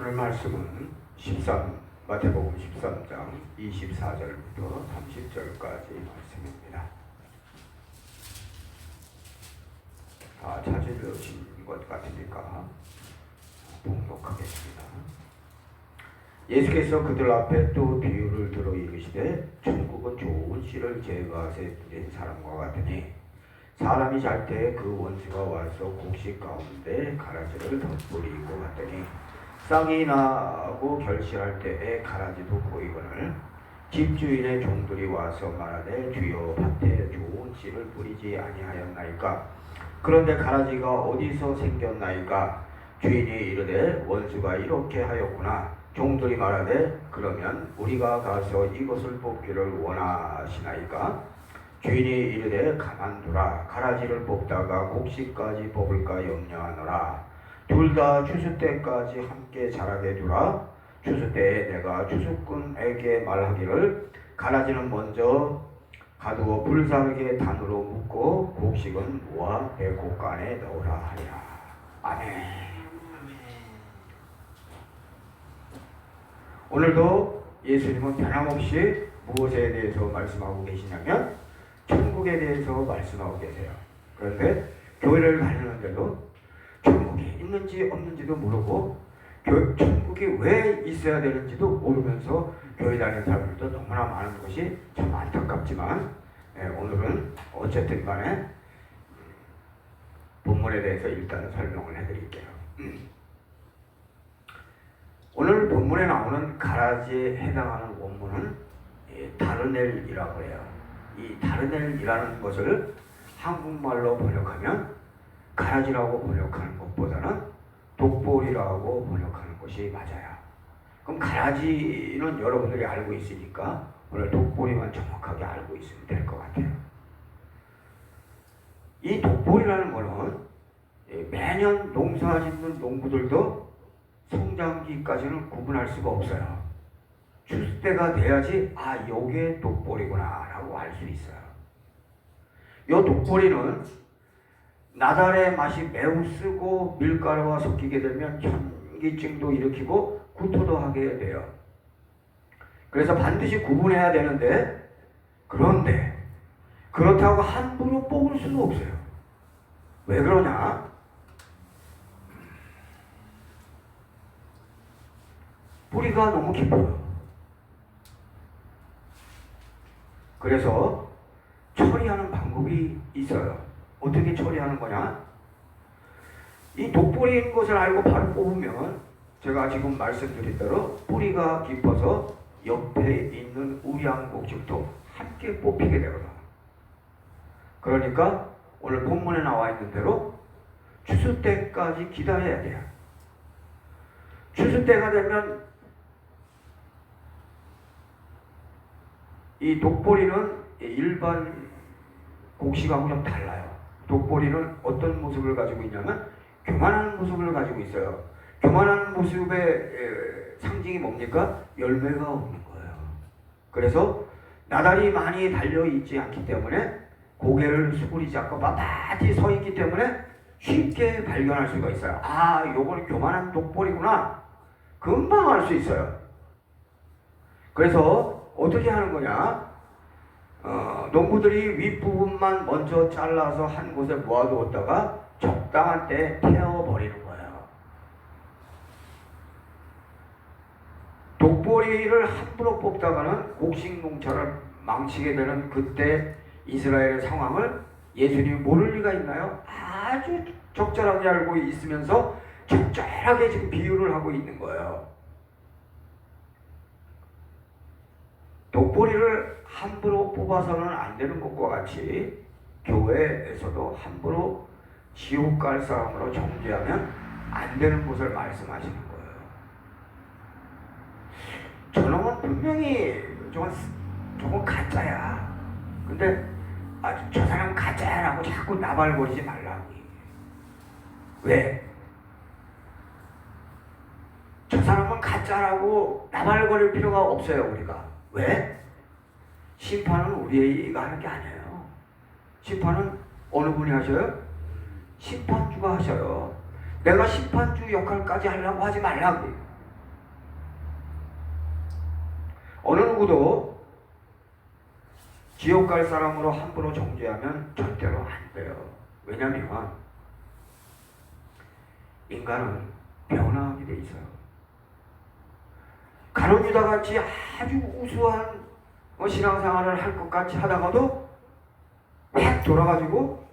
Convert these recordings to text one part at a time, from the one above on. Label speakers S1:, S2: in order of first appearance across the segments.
S1: 오늘 말씀은 마태복음 13장 24절부터 30절까지 말씀입니다. 찾으신 것 같으니까 봉독하겠습니다. 예수께서 그들 앞에 또 비유를 들어 이르시되 천국은 좋은 씨를 제거하세 뿌린 사람과 같으니 사람이 잘 때 그 원수가 와서 곡식 가운데 가라지를 덧뿌리고 갔더니 싹이 나고 결실할 때에 가라지도 보이거늘 집주인의 종들이 와서 말하되 주여 밭에 좋은 씨를 뿌리지 아니하였나이까. 그런데 가라지가 어디서 생겼나이까. 주인이 이르되 원수가 이렇게 하였구나. 종들이 말하되 그러면 우리가 가서 이것을 뽑기를 원하시나이까. 주인이 이르되 가만두라. 가라지를 뽑다가 곡식까지 뽑을까 염려하노라. 둘 다 추수 때까지 함께 자라게 두라. 추수 때에 내가 추수꾼에게 말하기를 가라지는 먼저 가두어 불사르게 단으로 묶고 곡식은 모아 내 곡간에 넣으라 하리라. 아멘. 오늘도 예수님은 변함없이 무엇에 대해서 말씀하고 계시냐면 천국에 대해서 말씀하고 계세요. 그런데 교회를 다니는데도 천국이 있는지 없는지도 모르고 천국이 왜 있어야 되는지도 모르면서 교회 다니는 사람들도 너무나 많은 것이 참 안타깝지만 오늘은 어쨌든 간에 본문에 대해서 일단 설명을 해드릴게요. 오늘 본문에 나오는 가라지에 해당하는 원문은 다르넬이라고 해요. 이 다르넬이라는 것을 한국말로 번역하면 가라지라고 번역하는 것보다는 독보리라고 번역하는 것이 맞아요. 그럼 가라지는 여러분들이 알고 있으니까 오늘 독보리만 정확하게 알고 있으면 될 것 같아요. 이 독보리라는 것은 매년 농사 짓는 농부들도 성장기까지는 구분할 수가 없어요. 추수 때가 돼야지 요게 독보리구나 라고 알 수 있어요. 이 독보리는 나달의 맛이 매우 쓰고 밀가루와 섞이게 되면 현기증도 일으키고 구토도 하게 돼요. 그래서 반드시 구분해야 되는데 그런데 그렇다고 함부로 뽑을 수는 없어요. 왜 그러냐? 뿌리가 너무 깊어요. 그래서 처리하는 방법이 있어요. 어떻게 처리하는 거냐? 이 독보리인 것을 알고 바로 뽑으면 제가 지금 말씀드린 대로 뿌리가 깊어서 옆에 있는 우량곡식도 함께 뽑히게 되거든요. 그러니까 오늘 본문에 나와 있는 대로 추수 때까지 기다려야 돼요. 추수 때가 되면 이 독보리는 일반 곡식하고 좀 달라요. 독보리는 어떤 모습을 가지고 있냐면 교만한 모습을 가지고 있어요. 교만한 모습의 상징이 뭡니까? 열매가 없는 거예요. 그래서 나달이 많이 달려있지 않기 때문에 고개를 수그리지 않고 빳빳이 서 있기 때문에 쉽게 발견할 수가 있어요. 요거는 교만한 독보리구나. 금방 알 수 있어요. 그래서 어떻게 하는 거냐? 농부들이 윗부분만 먼저 잘라서 한 곳에 모아두었다가 적당한 때에 태워버리는 거예요. 독보리를 함부로 뽑다가는 곡식농사를 망치게 되는 그때 이스라엘의 상황을 예수님이 모를 리가 있나요? 아주 적절하게 알고 있으면서 적절하게 지금 비유를 하고 있는 거예요. 독보리를 함부로 뽑아서는 안 되는 것과 같이 교회에서도 함부로 지옥 갈 사람으로 정죄하면 안 되는 것을 말씀하시는 거예요. 저놈은 분명히 저건 가짜야. 근데 저 사람 가짜야 라고 자꾸 나발거리지 말라고. 왜? 저 사람은 가짜라고 나발거릴 필요가 없어요. 우리가. 왜? 심판은 우리가 하는 게 아니에요. 심판은 어느 분이 하셔요? 심판주가 하셔요. 내가 심판주 역할까지 하려고 하지 말라고. 어느 누구도 지옥 갈 사람으로 함부로 정죄하면 절대로 안 돼요. 왜냐하면 인간은 변화하게 돼 있어요. 가룟 유다 같이 아주 우수한 신앙생활을 할 것 같이 하다가도 막 돌아가지고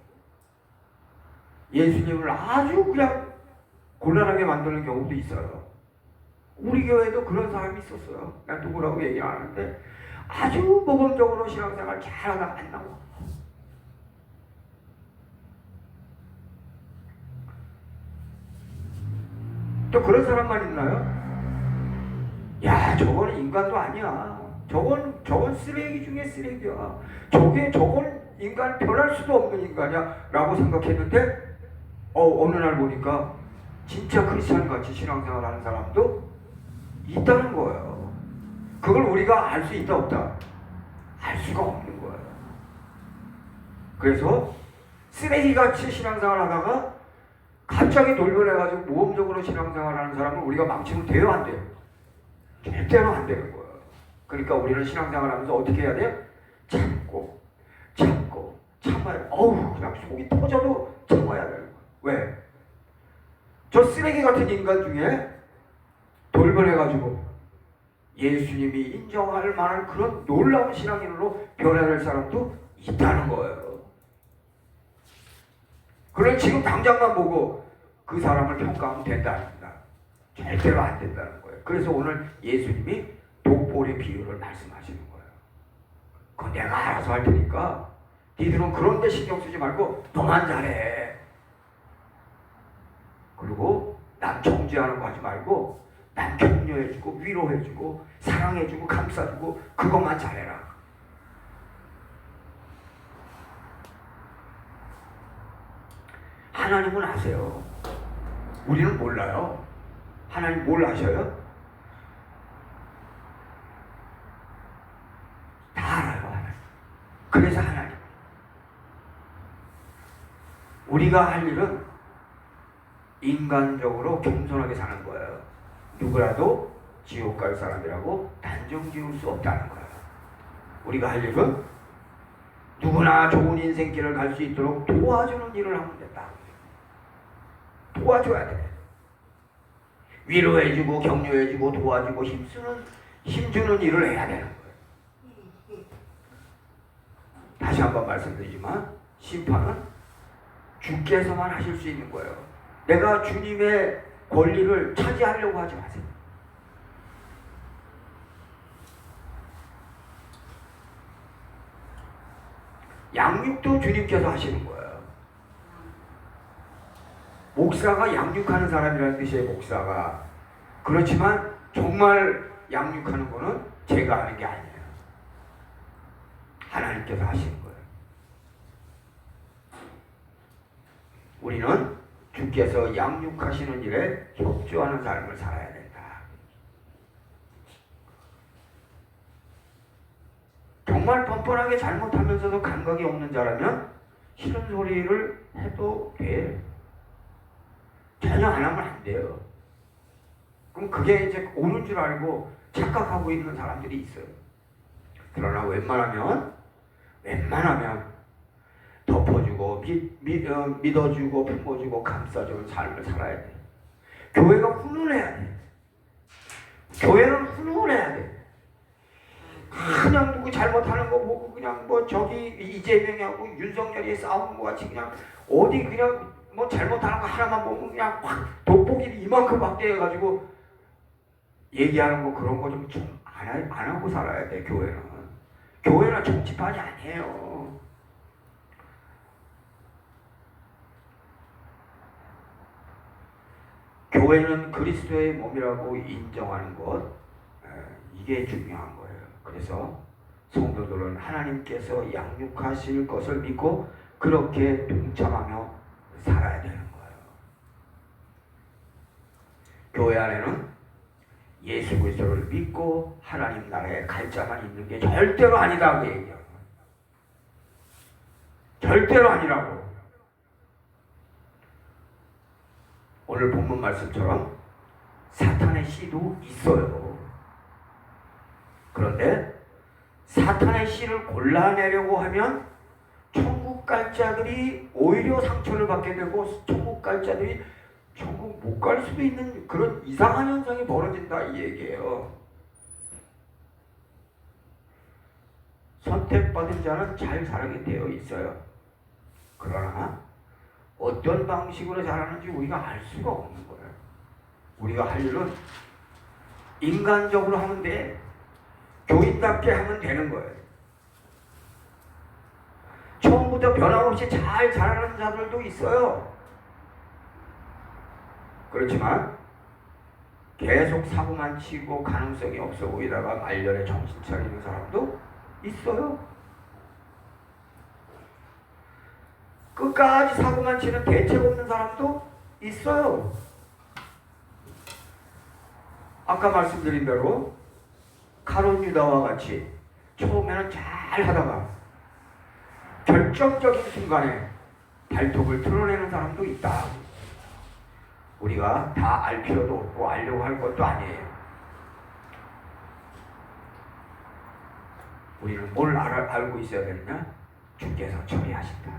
S1: 예수님을 아주 그냥 곤란하게 만드는 경우도 있어요. 우리 교회도 그런 사람이 있었어요. 난 누구라고 얘기 안 하는데 아주 모범적으로 신앙생활 잘하다가 안 나와. 또 그런 사람만 있나요? 야, 저거는 인간도 아니야. 저건 쓰레기 중에 쓰레기야. 저건 인간 변할 수도 없는 인간이야 라고 생각했는데 어느 날 보니까 진짜 크리스찬 같이 신앙생활 하는 사람도 있다는 거예요. 그걸 우리가 알 수 있다 없다? 알 수가 없는 거예요. 그래서 쓰레기같이 신앙생활 하다가 갑자기 돌변해가지고 모험적으로 신앙생활 하는 사람을 우리가 망치면 돼요 안 돼요? 절대로 안 되는 거예요. 그러니까 우리는 신앙생활 하면서 어떻게 해야 돼요? 참고 참아야 어우 그냥 속이 터져도 참아야 되는 거예요. 왜? 저 쓰레기 같은 인간 중에 돌변해가지고 예수님이 인정할 만한 그런 놀라운 신앙인으로 변화될 사람도 있다는 거예요. 그럼 지금 당장만 보고 그 사람을 평가하면 된다입니다. 절대로 안 된다는 거예요. 그래서 오늘 예수님이 독보리 비유를 말씀하시는 거예요. 그건 내가 알아서 할 테니까 니들은 그런 데 신경 쓰지 말고 너만 잘해. 그리고 남 정죄하는 거 하지 말고 남 격려해주고 위로해주고 사랑해주고 감싸주고 그것만 잘해라. 하나님은 아세요. 우리는 몰라요. 하나님 뭘 아셔요? 다 알아요. 하나님. 그래서 하나님 우리가 할 일은 인간적으로 겸손하게 사는 거예요. 누구라도 지옥 갈 사람이라고 단정 지을 수 없다는 거예요. 우리가 할 일은 누구나 좋은 인생길을 갈 수 있도록 도와주는 일을 하면 된다. 도와줘야 돼. 위로해주고 격려해주고 도와주고 힘주는 일을 해야 되는 거예요. 다시 한번 말씀드리지만 심판은 주께서만 하실 수 있는 거예요. 내가 주님의 권리를 차지하려고 하지 마세요. 양육도 주님께서 하시는 거예요. 목사가 양육하는 사람이라는 뜻이에요. 목사가. 그렇지만 정말 양육하는 거는 제가 하는 게 아니에요. 하나님께서 하시는 거예요. 우리는 주께서 양육하시는 일에 협조하는 삶을 살아야 된다. 정말 뻔뻔하게 잘못하면서도 감각이 없는 자라면 싫은 소리를 해도 돼. 전혀 안 하면 안 돼요. 그럼 그게 이제 옳은 줄 알고 착각하고 있는 사람들이 있어요. 그러나 웬만하면 덮어주고 믿어주고 품어주고 감싸주는 삶을 살아야 돼. 교회가 훈훈해야 돼. 교회는 훈훈해야 돼. 그냥 누구 잘못하는 거 보고 그냥 뭐 저기 이재명하고 윤석열이 싸우는 거 같이 그냥 어디 그냥 뭐 잘못하는 거 하나만 보면 그냥 확 돋보기를 이만큼밖에 해가지고 얘기하는 거 그런 거 좀 안 하고 살아야 돼. 교회는 정치판이 아니에요. 교회는 그리스도의 몸이라고 인정하는 것, 이게 중요한 거예요. 그래서 성도들은 하나님께서 양육하실 것을 믿고 그렇게 동참하며 살아야 되는 거예요. 교회 안에는 예수 그리스도를 믿고 하나님 나라에 갈 자만 있는 게 절대로 아니다고 얘기하는 거예요. 절대로 아니라고. 오늘 본문 말씀처럼 사탄의 씨도 있어요. 그런데 사탄의 씨를 골라내려고 하면 천국 갈 자들이 오히려 상처를 받게 되고 천국 갈 자들이 천국 못 갈 수도 있는 그런 이상한 현상이 벌어진다 이 얘기예요. 선택받은 자는 잘 자라게 되어 있어요. 그러나 어떤 방식으로 자라는지 우리가 알 수가 없는 거예요. 우리가 할 일은 인간적으로 하면 돼. 교인답게 하면 되는 거예요. 처음부터 변함없이 잘 자라는 자들도 있어요. 그렇지만 계속 사고만 치고 가능성이 없어 보이다가 말년에 정신 차리는 사람도 있어요. 끝까지 사고만 치는 대책 없는 사람도 있어요. 아까 말씀드린 대로 가룟 유다와 같이 처음에는 잘 하다가 결정적인 순간에 발톱을 드러내는 사람도 있다. 우리가 다 알 필요도 없고 알려고 할 것도 아니에요. 우리는 뭘 알고 있어야 되느냐? 주께서 처리하신다.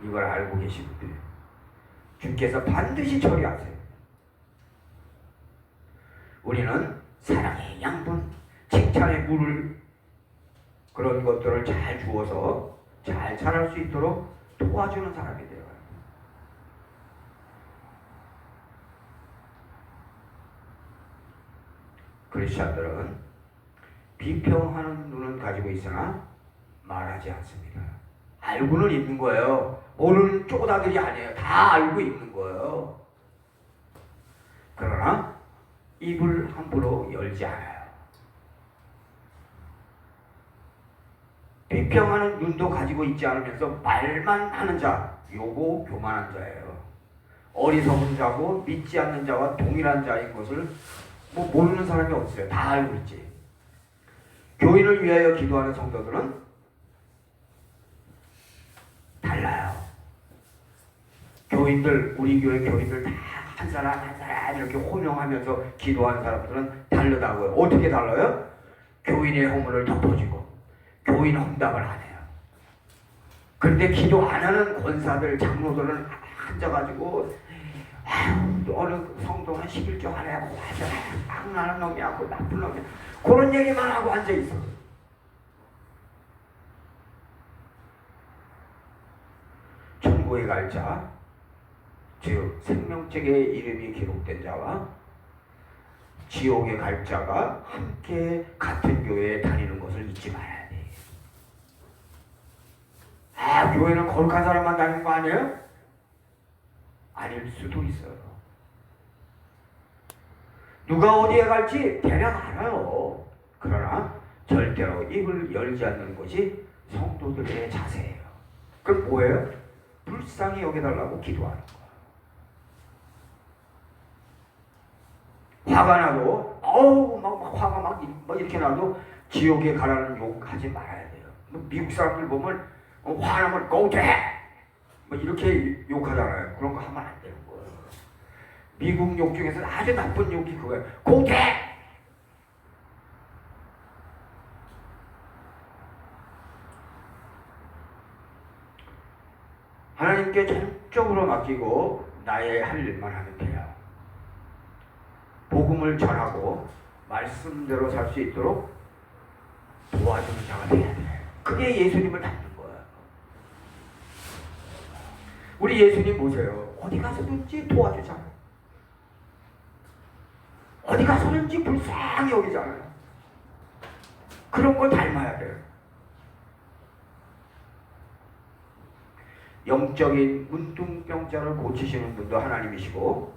S1: 이걸 알고 계신 분들, 주께서 반드시 처리하세요. 우리는 사랑의 양분, 칭찬의 물을 그런 것들을 잘 주어서 잘 자랄 수 있도록 도와주는 사람이 되어요. 크리스천들은 비평하는 눈은 가지고 있으나 말하지 않습니다. 알고는 있는 거예요. 모르는 쪼다들이 아니에요. 다 알고 있는 거예요. 그러나 입을 함부로 열지 않아요. 비평하는 눈도 가지고 있지 않으면서 말만 하는 자, 요거 교만한 자예요. 어리석은 자고 믿지 않는 자와 동일한 자인 것을 모르는 사람이 없어요. 다 알고 있지. 교인을 위하여 기도하는 성도들은 달라요. 교인들, 우리 교회 교인들 다 한 사람 한 사람 이렇게 호명하면서 기도하는 사람들은 다르다고요. 어떻게 달라요? 교인의 허물을 덮어주고 교인 험담을 안 해요. 그런데 기도 안 하는 권사들, 장로들은 앉아가지고 어느 성도는 11조 안 하고 하잖아. 악나는 놈이하고 나쁜 놈이야. 그런 얘기만 하고 앉아있어. 천국에 갈 자, 즉 생명책에 이름이 기록된 자와 지옥에 갈 자가 함께 같은 교회에 다니는 것을 잊지 말아야 돼. 아, 교회는 거룩한 사람만 다니는 거 아니에요? 아닐 수도 있어요. 누가 어디에 갈지 대략 알아요. 그러나 절대로 입을 열지 않는 것이 성도들의 자세예요. 그럼 뭐예요? 불쌍히 여겨달라고 기도하는 거야. 화가 나도 막 화가 막 이렇게 나도 지옥에 가라는 욕 하지 말아야 돼요. 미국 사람들 보면 화나면 고대 뭐 이렇게 욕하잖아요. 그런 거 하면 안 되는 거예요. 미국 욕 중에서 아주 나쁜 욕이 그거예요. 고대! 하나님께 전적으로 맡기고 나의 할 일만 하면 돼요. 복음을 전하고 말씀대로 살 수 있도록 도와주는 자가 돼야 돼. 그게 예수님을 닮는 거야. 우리 예수님 보세요. 어디 가서든지 도와주잖아요. 어디 가서든지 불쌍히 여기잖아요. 그런 걸 닮아야 돼요. 영적인 문둥병자를 고치시는 분도 하나님이시고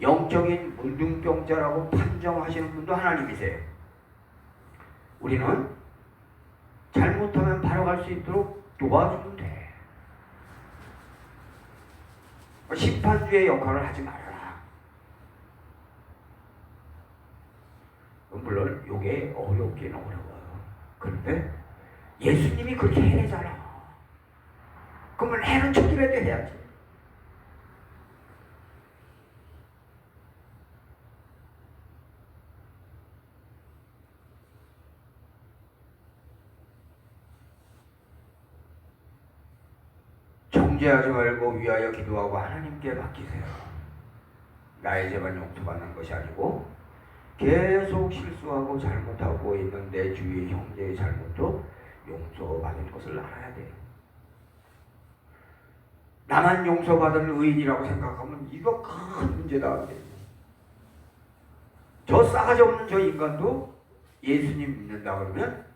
S1: 영적인 문둥병자라고 판정하시는 분도 하나님이세요. 우리는 잘못하면 바로 갈 수 있도록 도와주면 돼. 심판주의 역할을 하지 말아라. 물론 이게 어렵긴 어려워요. 그런데 예수님이 그렇게 해내잖아. 그러면 해는 척이라도 해야지. 범죄하지 말고 위하여 기도하고 하나님께 맡기세요. 나의 죄만 용서받는 것이 아니고 계속 실수하고 잘못하고 있는 내 주위의 형제의 잘못도 용서받은 것을 알아야 돼요. 나만 용서받은 의인이라고 생각하면 이거 큰 문제다. 저 싸가지 없는 저 인간도 예수님 믿는다 그러면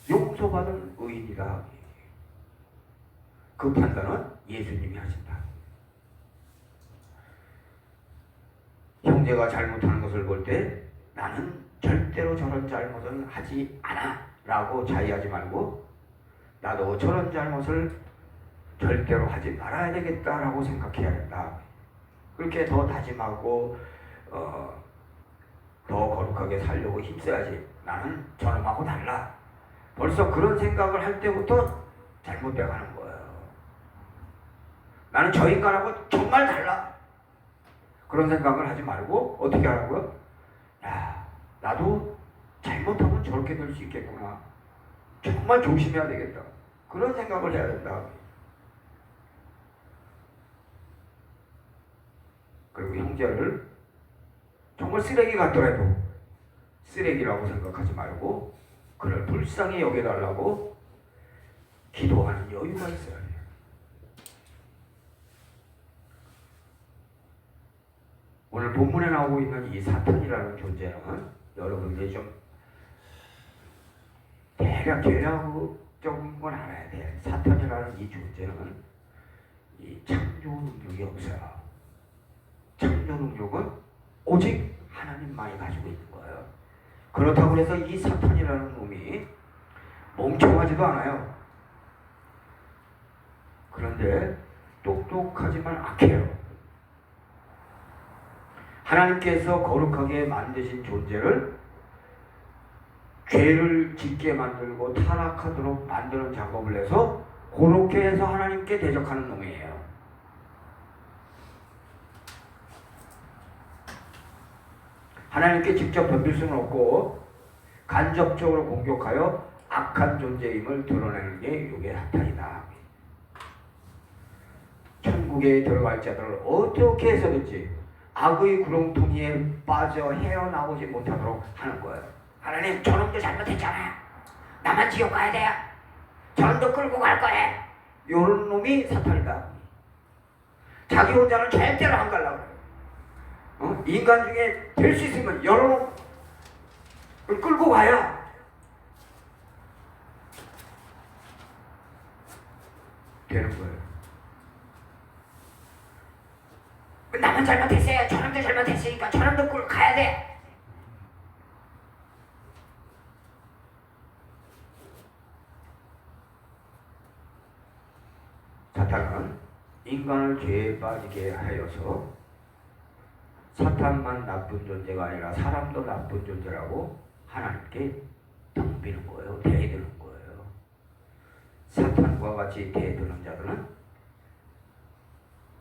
S1: 용서받은 의인이다. 그 판단은 예수님이 하신다. 형제가 잘못하는 것을 볼 때 나는 절대로 저런 잘못은 하지 않아 라고 자의하지 말고 나도 저런 잘못을 절대로 하지 말아야 되겠다라고 생각해야 된다. 그렇게 더 다짐하고 더 거룩하게 살려고 힘써야지. 나는 저놈하고 달라. 벌써 그런 생각을 할 때부터 잘못돼 가는 거예요. 나는 저 인간하고 정말 달라. 그런 생각을 하지 말고 어떻게 하라고요? 야, 나도 잘못하면 저렇게 될 수 있겠구나. 정말 조심해야 되겠다. 그런 생각을 해야 된다. 그리고 형제를 정말 쓰레기 같더라도 쓰레기라고 생각하지 말고 그를 불쌍히 여겨달라고 기도하는 여유가 있어야 돼요. 오늘 본문에 나오고 있는 이 사탄이라는 존재는 여러분들이 좀 대략적인 건 알아야 돼. 사탄이라는 이 존재는 이 창조 능력이 없어요. 창조 능력은 오직 하나님만이 가지고 있는 거예요. 그렇다고 해서 이 사탄이라는 놈이 멍청하지도 않아요. 그런데 똑똑하지만 악해요. 하나님께서 거룩하게 만드신 존재를 죄를 짓게 만들고 타락하도록 만드는 작업을 해서 그렇게 해서 하나님께 대적하는 놈이에요. 하나님께 직접 덤빌 수는 없고 간접적으로 공격하여 악한 존재임을 드러내는 게 이게 사탄이다. 천국에 들어갈 자들을 어떻게 해서든지 악의 구렁텅이에 빠져 헤어나오지 못하도록 하는 거예요. 하나님, 저놈도 잘못했잖아요. 나만 지옥 가야 돼요. 저놈도 끌고 갈 거예요. 이런 놈이 사탄이다. 자기 혼자는 절대로 안 가려고 해요. 인간 중에 될 수 있으면 여러 놈을 끌고 가야 되는 거예요. 나만 잘못했어요. 저놈도 잘못했으니까 저놈도 끌고 가야 돼. 사탄은 인간을 죄에 빠지게 하여서 사탄만 나쁜 존재가 아니라 사람도 나쁜 존재라고 하나님께 덤비는 거예요. 대드는 거예요. 사탄과 같이 대드는 자들은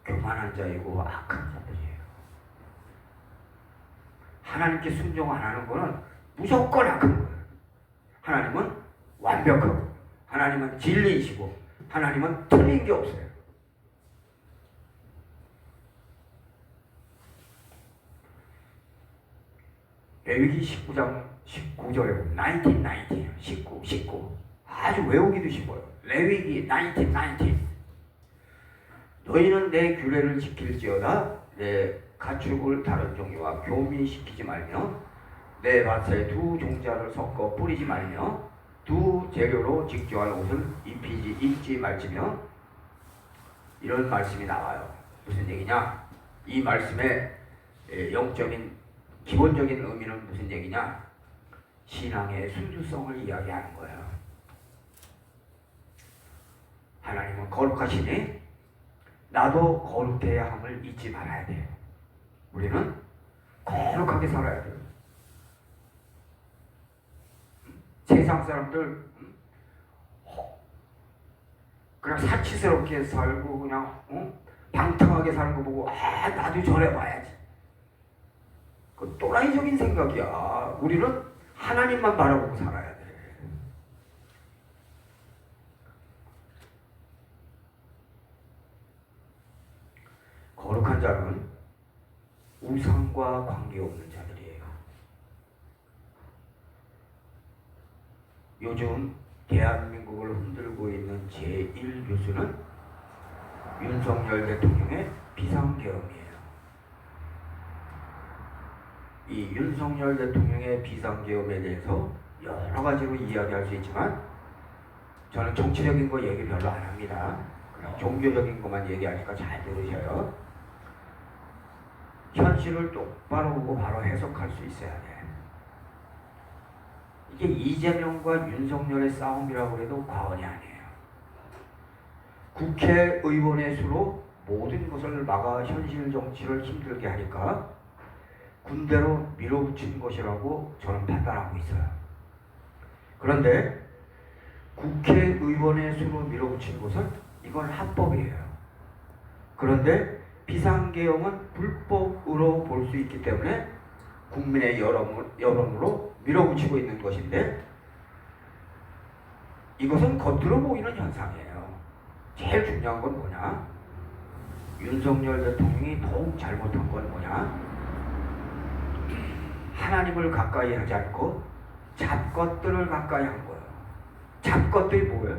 S1: 교만한 자이고 악한 자들이에요. 하나님께 순종 안 하는 거는 무조건 악한 거예요. 하나님은 완벽하고 하나님은 진리이시고 하나님은 틀린 게 없어요. 레위기 19장 19절에 보면 19 아주 외우기도 쉬워요. 레위기 19 너희는 내 규례를 지킬지어다 내 가축을 다른 종류와 교미시키지 말며 내 밭에 두 종자를 섞어 뿌리지 말며 두 재료로 직조한 옷을 입지 말지며 이런 말씀이 나와요. 무슨 얘기냐? 이 말씀의 영적인 기본적인 의미는 무슨 얘기냐? 신앙의 순수성을 이야기하는 거예요. 하나님은 거룩하시니 나도 거룩해야 함을 잊지 말아야 돼요. 우리는 거룩하게 살아야 돼요. 세상 사람들 그냥 사치스럽게 살고 그냥 방탕하게 사는 거 보고 나도 저래봐야지. 그 또라이적인 생각이야. 우리는 하나님만 바라보고 살아야 돼. 자는 우상과 관계없는 자들이에요. 요즘 대한민국을 흔들고 있는 제1교수는 윤석열 대통령의 비상계엄이에요. 이 윤석열 대통령의 비상계엄에 대해서 여러 가지로 이야기할 수 있지만 저는 정치적인 거 얘기 별로 안 합니다. 그냥 종교적인 것만 얘기하니까 잘 들으셔요. 현실을 똑바로 보고 바로 해석할 수 있어야 돼. 이게 이재명과 윤석열의 싸움이라고 해도 과언이 아니에요. 국회의원의 수로 모든 것을 막아 현실 정치를 힘들게 하니까 군대로 밀어붙인 것이라고 저는 판단하고 있어요. 그런데 국회의원의 수로 밀어붙인 것은 이건 합법이에요. 그런데 비상계엄은 불법으로 볼 수 있기 때문에 국민의 여론으로 밀어붙이고 있는 것인데 이것은 겉으로 보이는 현상이에요. 제일 중요한 건 뭐냐? 윤석열 대통령이 더욱 잘못한 건 뭐냐? 하나님을 가까이 하지 않고 잡것들을 가까이 한 거예요. 잡것들이 뭐예요?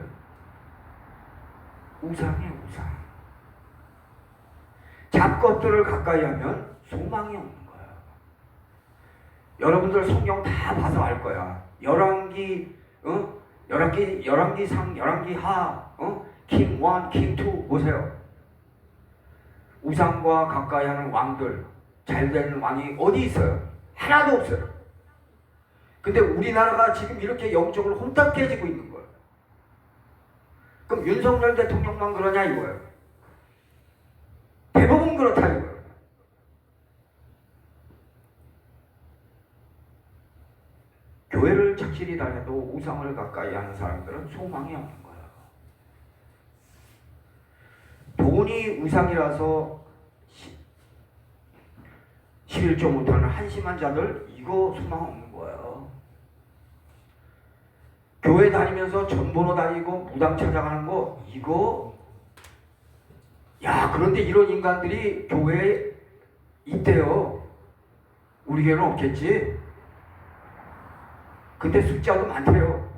S1: 우상이에요, 우상. 잡것들을 가까이 하면 소망이 없는 거예요. 여러분들 성경 다 봐서 알 거야. 열왕기 상, 열왕기 하, 킹 1, 킹 2 보세요. 우상과 가까이 하는 왕들, 잘된 왕이 어디 있어요? 하나도 없어요. 근데 우리나라가 지금 이렇게 영적으로 혼탁해지고 있는 거예요. 그럼 윤석열 대통령만 그러냐 이거예요. 대부분 그렇다 이거예요. 교회를 착실히 다녀도 우상을 가까이 하는 사람들은 소망이 없는 거예요. 돈이 우상이라서 11조 못하는 한심한 자들 이거 소망 없는 거예요. 교회 다니면서 전보로 다니고 무당 찾아가는 거 이거 야 그런데 이런 인간들이 교회에 있대요. 우리 교회는 없겠지. 근데 숫자도 많대요.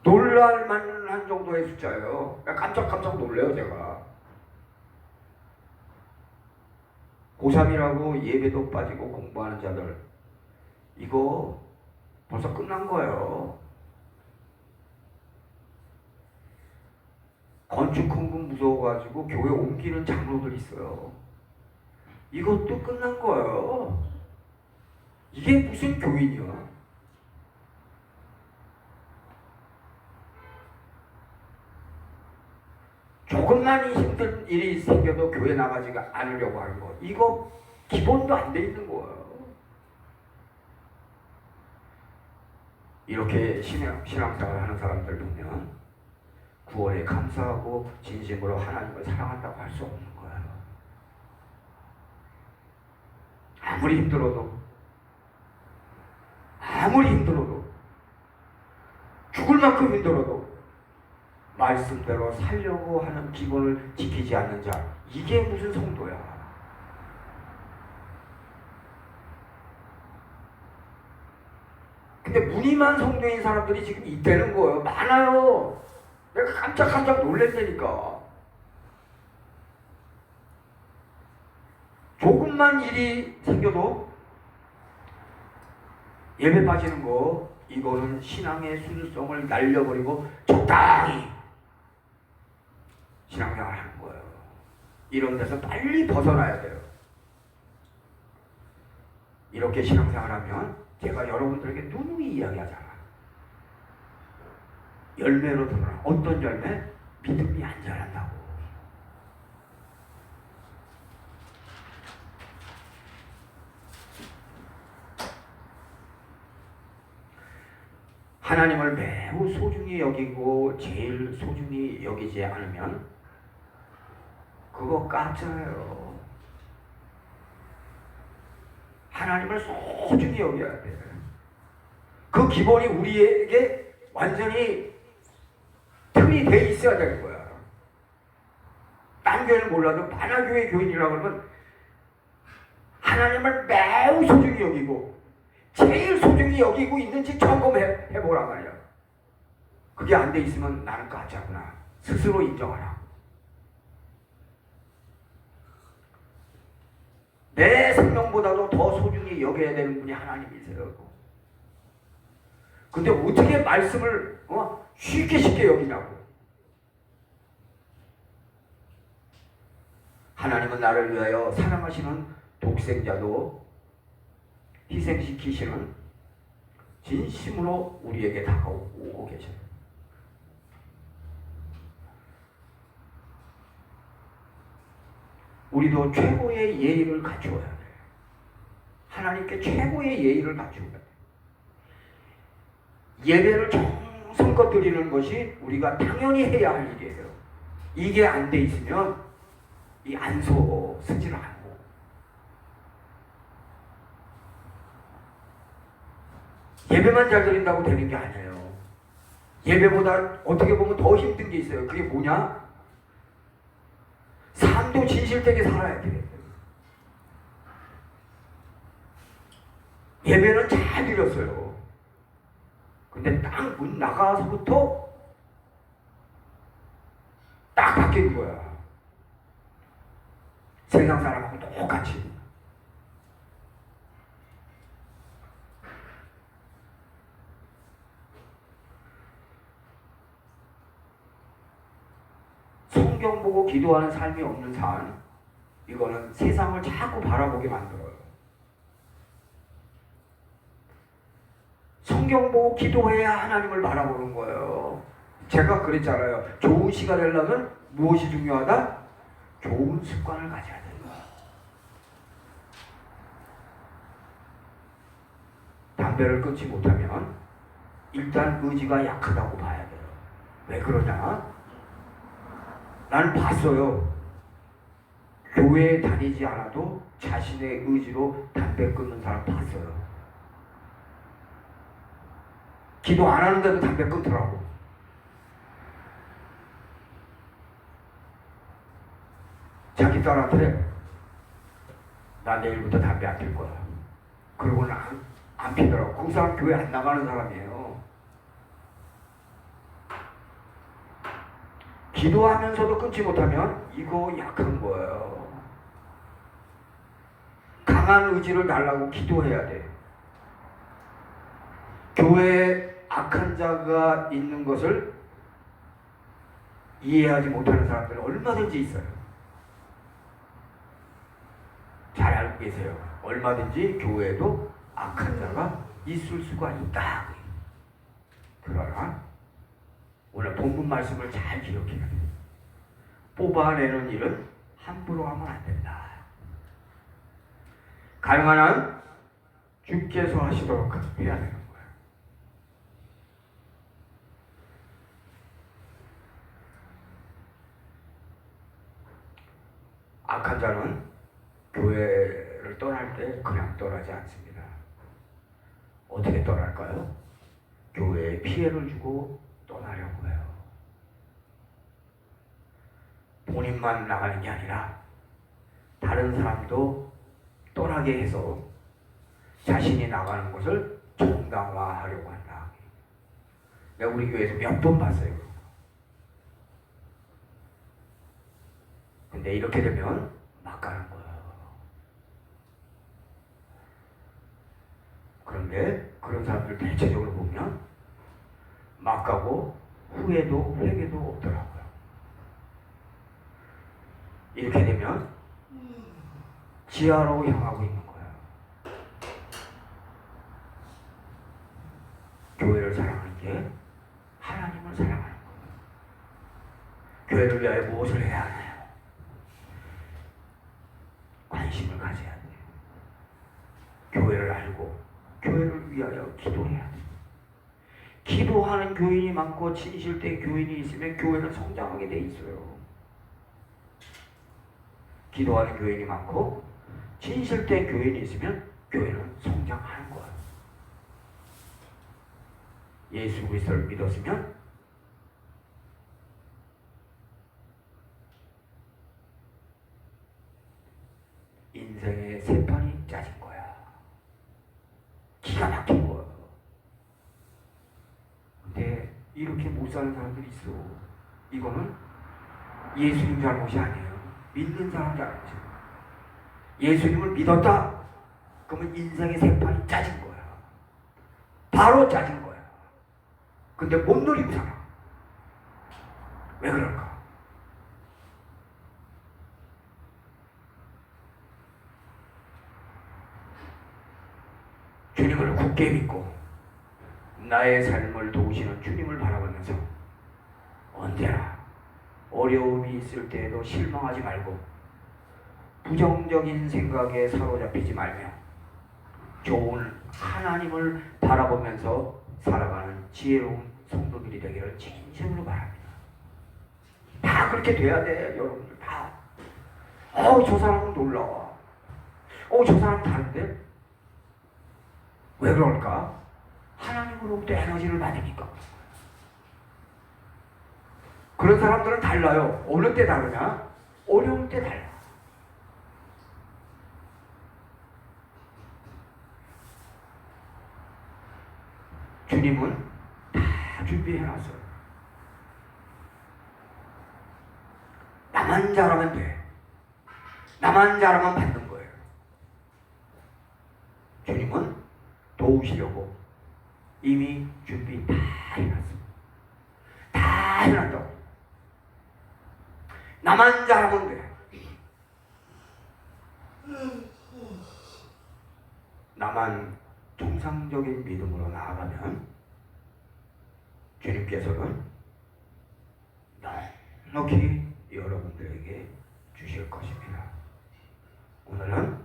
S1: 놀랄만한 정도의 숫자예요. 깜짝깜짝 놀래요 제가. 고3이라고 예배도 빠지고 공부하는 자들 이거 벌써 끝난 거예요. 건축 헌금 무서워가지고 교회 옮기는 장로들 있어요. 이것도 끝난 거예요. 이게 무슨 교인이야? 조금만 힘든 일이 생겨도 교회 나가지가 않으려고 하는 거 이거 기본도 안 돼 있는 거예요. 이렇게 신앙생활 하는 사람들 보면 구원에 감사하고 진심으로 하나님을 사랑한다고 할 수 없는 거예요. 아무리 힘들어도 죽을 만큼 힘들어도 말씀대로 살려고 하는 기본을 지키지 않는 자 이게 무슨 성도야. 근데 무늬만 성도인 사람들이 지금 있다는 거예요. 많아요. 내가 깜짝깜짝 놀랬다니까. 조금만 일이 생겨도 예배 빠지는 거 이거는 신앙의 순수성을 날려버리고 적당히 신앙생활 하는 거예요. 이런 데서 빨리 벗어나야 돼요. 이렇게 신앙생활하면 제가 여러분들에게 누누이 이야기하잖아. 열매로 드러나. 어떤 열매? 믿음이 안 자란다고. 하나님을 매우 소중히 여기고 제일 소중히 여기지 않으면 그거 가짜예요. 하나님을 소중히 여겨야 돼. 그 기본이 우리에게 완전히 틀이 돼 있어야 되는 거야. 딴 교회는 몰라도 만화교회 교인이라고 그러면 하나님을 매우 소중히 여기고 제일 소중히 여기고 있는지 점검해 보란 말이야. 그게 안 돼 있으면 나는 가짜구나. 스스로 인정하라. 내 생명보다도 더 소중히 여겨야 되는 분이 하나님이세요. 근데 어떻게 말씀을 쉽게 여기냐고. 하나님은 나를 위하여 사랑하시는 독생자도 희생시키시는 진심으로 우리에게 다가오고 계셔요. 우리도 최고의 예의를 갖추어야 돼. 하나님께 최고의 예의를 갖추어야 돼. 예배를 정성껏 드리는 것이 우리가 당연히 해야 할 일이에요. 이게 안 돼 있으면 이 안소 쓰지를 않고 예배만 잘 드린다고 되는 게 아니에요. 예배보다 어떻게 보면 더 힘든 게 있어요. 그게 뭐냐? 삶도 진실되게 살아야 돼요. 예배는 잘 드렸어요. 근데 딱 문 나가서부터 딱 바뀌는 거야. 세상 사람하고 똑같이. 성경 보고 기도하는 삶이 없는 삶, 이거는 세상을 자꾸 바라보게 만들어요. 성경 보고 기도해야 하나님을 바라보는 거예요. 제가 그랬잖아요. 좋은 시가 되려면 무엇이 중요하다? 좋은 습관을 가져야 된다. 담배를 끊지 못하면 일단 의지가 약하다고 봐야 돼요. 왜 그러냐? 나는 봤어요. 교회에 다니지 않아도 자신의 의지로 담배 끊는 사람 봤어요. 기도 안 하는데도 담배 끊더라고. 자기 딸한테 나 내일부터 담배 안 필 거야. 그러고는 안 피더라고. 그 사람 교회 안 나가는 사람이에요. 기도하면서도 끊지 못하면 이거 약한 거예요. 강한 의지를 달라고 기도해야 돼. 교회에 악한 자가 있는 것을 이해하지 못하는 사람들은 얼마든지 있어요. 잘 알고 계세요. 얼마든지 교회에도 악한 자가 있을 수가 있다. 그러나 오늘 본문 말씀을 잘 기억해야 돼요. 뽑아내는 일은 함부로 하면 안 된다. 가능한 한 주께서 하시도록 해야 되는 거예요. 악한 자는 교회를 떠날 때 그냥 떠나지 않습니다. 어떻게 떠날까요? 교회에 피해를 주고 떠나려고 해요. 본인만 나가는 게 아니라 다른 사람도 떠나게 해서 자신이 나가는 것을 정당화하려고 한다. 내가 우리 교회에서 몇 번 봤어요. 근데 이렇게 되면 막 가는 거예요. 그런데 그런 사람들 대체적으로 보면 막 가고 후회도 회개도 없더라고요. 이렇게 되면 지하로 향하고 있는 거예요. 교회를 사랑하는 게 하나님을 사랑하는 거예요. 교회를 위하여 무엇을 해야 하나요? 관심을 가져야 돼요. 교회를 알고 교회를 위하여 기도해야 돼요. 기도하는 교인이 많고 진실된 교인이 있으면 교회는 성장하게 돼 있어요. 기도하는 교인이 많고 진실된 교인이 있으면 교회는 성장하는 거예요. 예수 그리스도를 믿었으면 인생의 세 판이 짜진 거야. 기가 막힌 거야. 근데 이렇게 못 사는 사람들이 있어. 이거는 예수님 잘못이 아니에요. 믿는 사람 잘못이에요. 예수님을 믿었다. 그러면 인생의 세 판이 짜진 거야. 바로 짜진 거야. 근데 못 누리고 살아. 왜 그럴까? 주님을 굳게 믿고 나의 삶을 도우시는 주님을 바라보면서 언제나 어려움이 있을 때에도 실망하지 말고 부정적인 생각에 사로잡히지 말며 좋은 하나님을 바라보면서 살아가는 지혜로운 성도들이 되기를 진심으로 바랍니다. 다 그렇게 돼야 돼, 여러분들 다. 저 사람은 놀라워. 저 사람 다른데? 왜 그럴까? 하나님으로부터 에너지를 받으니까. 그런 사람들은 달라요. 어느 때 다르냐? 어려울 때 달라. 주님은 다 준비해놨어요. 나만 잘하면 돼. 나만 잘하면 받는 거예요. 주님은 도우시려고 이미 준비 다 해놨어. 다 해놨다고. 나만 잘하면 돼. 나만 정상적인 믿음으로 나아가면 주님께서는 넉넉히 여러분들에게 주실 것입니다. 오늘은